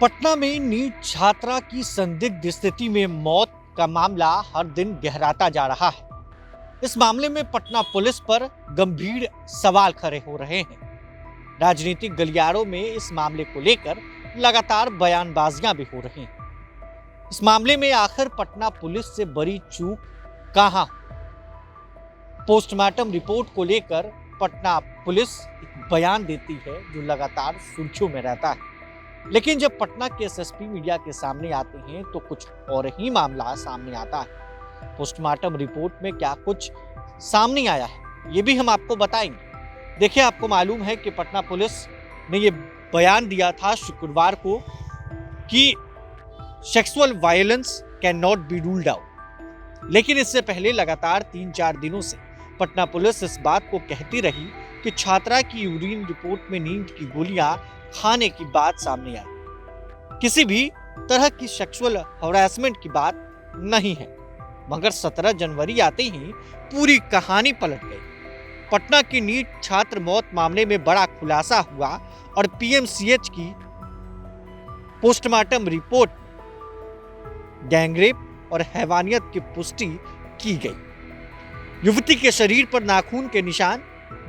पटना में नीट छात्रा की संदिग्ध स्थिति में मौत का मामला हर दिन गहराता जा रहा है। इस मामले में पटना पुलिस पर गंभीर सवाल खड़े हो रहे हैं। राजनीतिक गलियारों में इस मामले को लेकर लगातार बयानबाजियां भी हो रही हैं। इस मामले में आखिर पटना पुलिस से बड़ी चूक कहां? पोस्टमार्टम रिपोर्ट को लेकर पटना पुलिस एक बयान देती है जो लगातार सुर्खियों में रहता है, लेकिन जब पटना के एसएसपी मीडिया के सामने आते हैं तो कुछ और ही मामला सामने आता है। पोस्टमार्टम रिपोर्ट में क्या कुछ सामने आया है ये भी हम आपको बताएंगे। देखिए, आपको मालूम है कि पटना पुलिस ने ये बयान दिया था शुक्रवार को कि sexual violence can not be ruled out, लेकिन इससे पहले लगातार 3-4 दिनों से पटना पुलिस इस बात को कहती रही कि छात्रा की यूरिन रिपोर्ट में नींद की गोलियां खाने की बात सामने आई। किसी भी तरह की सेक्सुअल हरासमेंट की बात नहीं है, मगर 17 जनवरी आते ही पूरी कहानी पलट गई। पटना की नीट छात्र मौत मामले में बड़ा खुलासा हुआ और पीएमसीएच की पोस्टमार्टम रिपोर्ट गैंगरेप और हैवानियत की पुष्टि की गई। युवती के शरीर पर नाखून के निशान,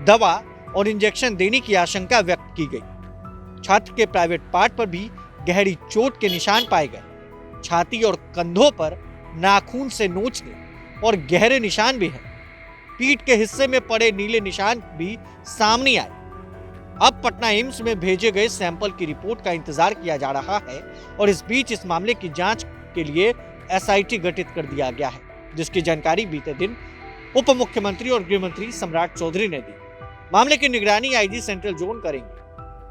दवा और इंजेक्शन देने की आशंका व्यक्त की गई। छात्र के प्राइवेट पार्ट पर भी गहरी चोट के निशान पाए गए। छाती और कंधों पर नाखून से नोचने और गहरे निशान भी हैं। पीठ के हिस्से में पड़े नीले निशान भी सामने आए। अब पटना एम्स में भेजे गए सैंपल की रिपोर्ट का इंतजार किया जा रहा है और इस बीच इस मामले की जांच के लिए एसआईटी गठित कर दिया गया है, जिसकी जानकारी बीते दिन उप मुख्यमंत्री और गृह मंत्री सम्राट चौधरी ने दी। मामले की निगरानी आईजी सेंट्रल जोन करेंगे।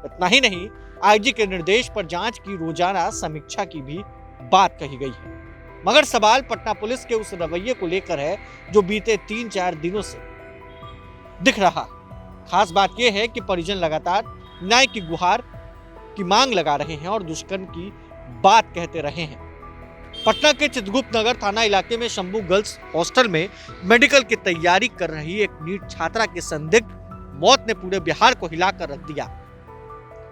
इतना ही नहीं, आईजी के निर्देश पर जांच की रोजाना समीक्षा की भी बात कही गई है। मगर सवाल पटना पुलिस के उस रवैये को लेकर है जो बीते 3-4 दिनों से दिख रहा। खास बात यह है कि परिजन लगातार न्याय की गुहार की मांग लगा रहे हैं और दुष्कर्म की बात कहते रहे हैं। पटना के चित्रगुप्त नगर थाना इलाके में शंभू गर्ल्स हॉस्टल में मेडिकल की तैयारी कर रही एक नीट छात्रा की संदिग्ध मौत ने पूरे बिहार को हिलाकर रख दिया।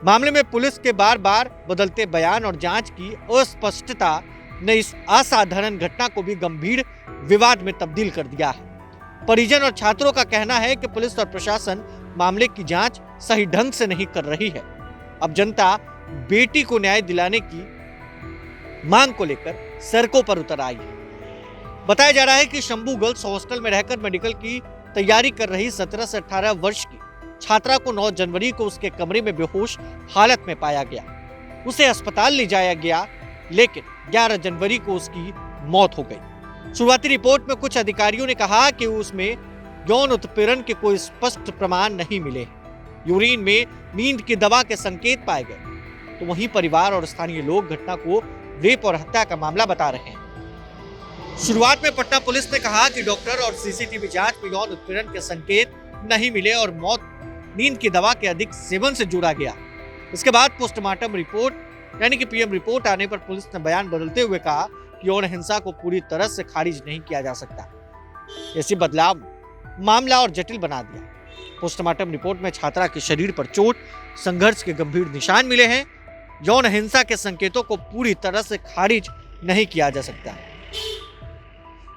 मामले में पुलिस के बार बार बदलते बयान और जांच की अस्पष्टता ने इस असाधारण घटना को भी गंभीर विवाद में तब्दील कर दिया है। परिजन और छात्रों का कहना है कि पुलिस और प्रशासन मामले की जांच सही ढंग से नहीं कर रही है। अब जनता बेटी को न्याय दिलाने की मांग को लेकर सड़कों पर उतर आई है। बताया जा रहा है कि शंभू गर्ल्स हॉस्टल में रहकर मेडिकल की तैयारी कर रही 17 से 18 वर्ष की छात्रा को 9 जनवरी को उसके कमरे में बेहोश हालत में पाया गया। उसे अस्पताल ले जाया गया, लेकिन 11 जनवरी को उसकी मौत हो गई। शुरुआती रिपोर्ट में कुछ अधिकारियों ने कहा कि उसमें यौन उत्पीड़न के कोई स्पष्ट प्रमाण नहीं मिले। यूरिन में नींद की दवा के संकेत पाए गए। तो वहीं परिवार और स्थानीय लोग घटना को रेप और हत्या का मामला बता रहे हैं। शुरुआत में पटना पुलिस ने कहा कि डॉक्टर और सीसीटीवी जांच में यौन उत्पीड़न के संकेत नहीं मिले और मौत नींद की दवा के अधिक सेवन से जुड़ा गया। इसके बाद पोस्टमार्टम रिपोर्ट यानी कि पीएम रिपोर्ट आने पर पुलिस ने बयान बदलते हुए कहा कि यौन हिंसा को पूरी तरह से खारिज नहीं किया जा सकता। ऐसी बदलाव मामला और जटिल बना दिया। पोस्टमार्टम रिपोर्ट में छात्रा के शरीर पर चोट, संघर्ष के गंभीर निशान मिले हैं। यौन हिंसा के संकेतों को पूरी तरह से खारिज नहीं किया जा सकता।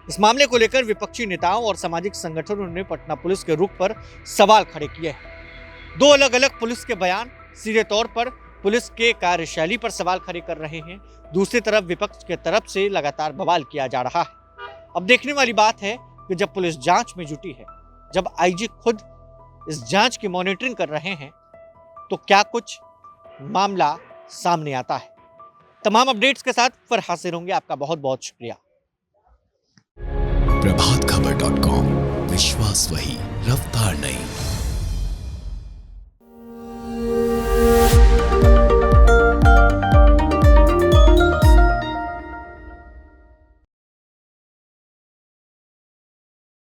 इस मामले को लेकर विपक्षी नेताओं और सामाजिक संगठनों ने पटना पुलिस के रुख पर सवाल खड़े किए हैं। 2 अलग अलग पुलिस के बयान सीधे तौर पर पुलिस के कार्यशैली पर सवाल खड़े कर रहे हैं। दूसरी तरफ विपक्ष के तरफ से लगातार बवाल किया जा रहा है। अब देखने वाली बात है कि जब पुलिस जांच में जुटी है, जब आईजी खुद इस जांच की मॉनिटरिंग कर रहे हैं, तो क्या कुछ मामला सामने आता है। तमाम अपडेट्स के साथ फिर हाजिर होंगे। आपका बहुत बहुत शुक्रिया। प्रभातखबर.com, विश्वास वही, रफ्तार नहीं।